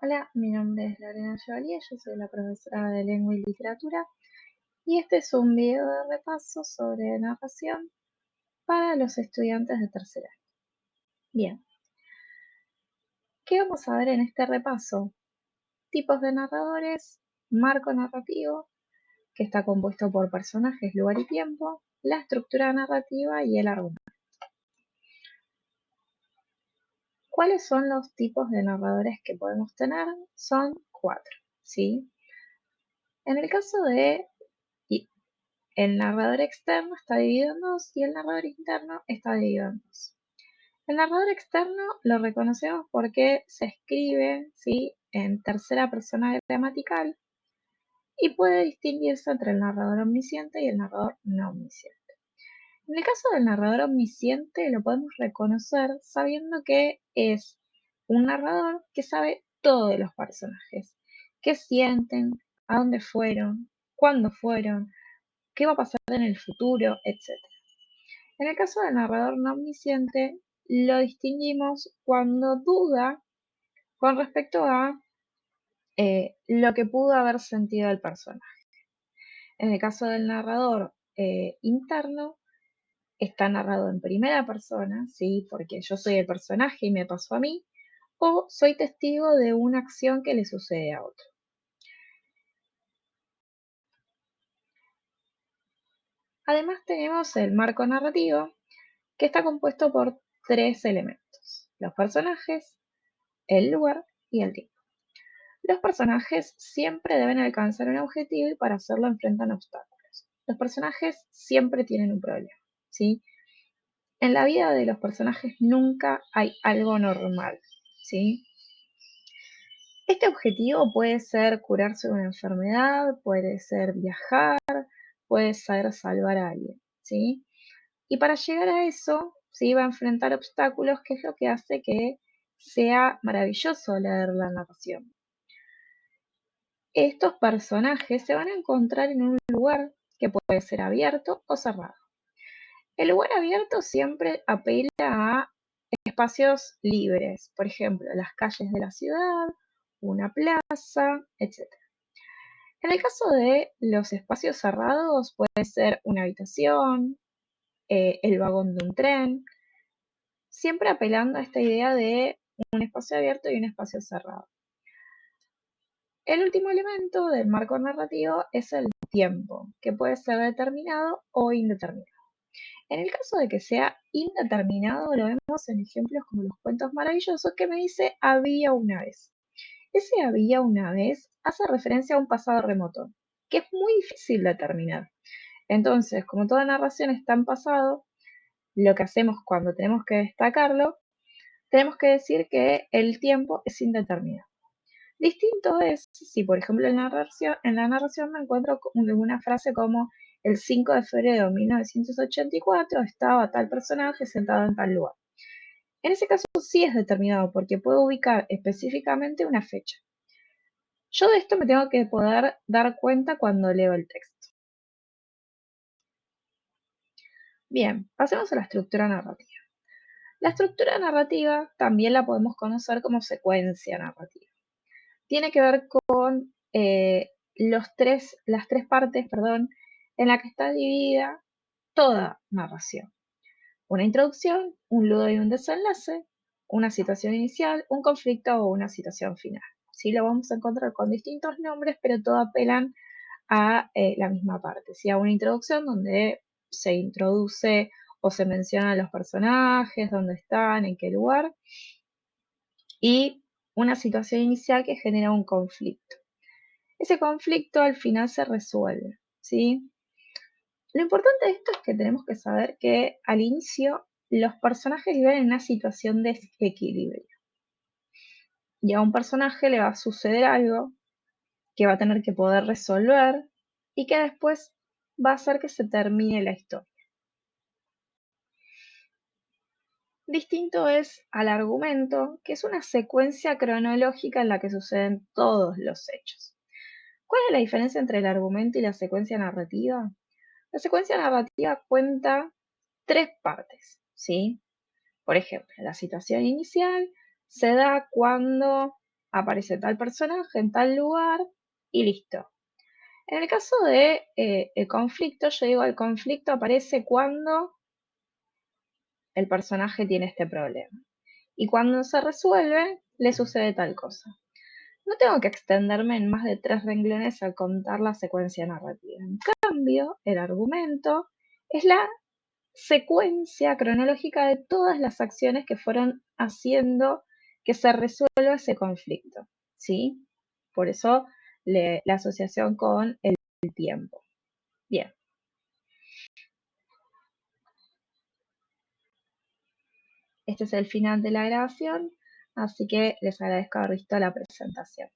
Hola, mi nombre es Lorena Chevalier, yo soy la profesora de Lengua y Literatura y este es un video de repaso sobre narración para los estudiantes de tercer año. Bien, ¿qué vamos a ver en este repaso? Tipos de narradores, marco narrativo, que está compuesto por personajes, lugar y tiempo, la estructura narrativa y el argumento. ¿Cuáles son los tipos de narradores que podemos tener? Son 4, ¿sí? En el caso de el narrador externo está dividido en dos y el narrador interno está dividido en dos. El narrador externo lo reconocemos porque se escribe, ¿sí?, en tercera persona gramatical y puede distinguirse entre el narrador omnisciente y el narrador no omnisciente. En el caso del narrador omnisciente lo podemos reconocer sabiendo que es un narrador que sabe todo de los personajes, qué sienten, a dónde fueron, cuándo fueron, qué va a pasar en el futuro, etc. En el caso del narrador no omnisciente, lo distinguimos cuando duda con respecto a lo que pudo haber sentido el personaje. En el caso del narrador interno, está narrado en primera persona, ¿sí?, porque yo soy el personaje y me pasó a mí, o soy testigo de una acción que le sucede a otro. Además tenemos el marco narrativo, que está compuesto por 3 elementos: los personajes, el lugar y el tiempo. Los personajes siempre deben alcanzar un objetivo y para hacerlo enfrentan obstáculos. Los personajes siempre tienen un problema, ¿sí? En la vida de los personajes nunca hay algo normal, ¿sí? Este objetivo puede ser curarse de una enfermedad, puede ser viajar, puede ser salvar a alguien, ¿sí? Y para llegar a eso, ¿sí?, va a enfrentar obstáculos, que es lo que hace que sea maravilloso leer la narración. Estos personajes se van a encontrar en un lugar que puede ser abierto o cerrado. El lugar abierto siempre apela a espacios libres, por ejemplo, las calles de la ciudad, una plaza, etc. En el caso de los espacios cerrados, puede ser una habitación, el vagón de un tren, siempre apelando a esta idea de un espacio abierto y un espacio cerrado. El último elemento del marco narrativo es el tiempo, que puede ser determinado o indeterminado. En el caso de que sea indeterminado, lo vemos en ejemplos como los cuentos maravillosos, que me dice había una vez. Ese había una vez hace referencia a un pasado remoto, que es muy difícil determinar. Entonces, como toda narración está en pasado, lo que hacemos cuando tenemos que destacarlo, tenemos que decir que el tiempo es indeterminado. Distinto es si, por ejemplo, en la narración me encuentro con una frase como: el 5 de febrero de 1984 estaba tal personaje sentado en tal lugar. En ese caso sí es determinado porque puedo ubicar específicamente una fecha. Yo de esto me tengo que poder dar cuenta cuando leo el texto. Bien, pasemos a la estructura narrativa. La estructura narrativa también la podemos conocer como secuencia narrativa. Tiene que ver con las tres partes, en la que está dividida toda narración: una introducción, un nudo y un desenlace, una situación inicial, un conflicto o una situación final. ¿Sí? Lo vamos a encontrar con distintos nombres, pero todos apelan a la misma parte, ¿sí? A una introducción donde se introduce o se mencionan los personajes, dónde están, en qué lugar, y una situación inicial que genera un conflicto. Ese conflicto al final se resuelve, ¿sí? Lo importante de esto es que tenemos que saber que al inicio los personajes viven en una situación de desequilibrio. Y a un personaje le va a suceder algo que va a tener que poder resolver y que después va a hacer que se termine la historia. Distinto es al argumento, que es una secuencia cronológica en la que suceden todos los hechos. ¿Cuál es la diferencia entre el argumento y la secuencia narrativa? La secuencia narrativa cuenta 3 partes, ¿sí? Por ejemplo, la situación inicial se da cuando aparece tal personaje en tal lugar y listo. En el caso de el conflicto, yo digo, el conflicto aparece cuando el personaje tiene este problema. Y cuando se resuelve, le sucede tal cosa. No tengo que extenderme en más de 3 renglones al contar la secuencia narrativa. En cambio, el argumento es la secuencia cronológica de todas las acciones que fueron haciendo que se resuelva ese conflicto, ¿sí? Por eso la asociación con el tiempo. Bien. Este es el final de la grabación, así que les agradezco haber visto la presentación.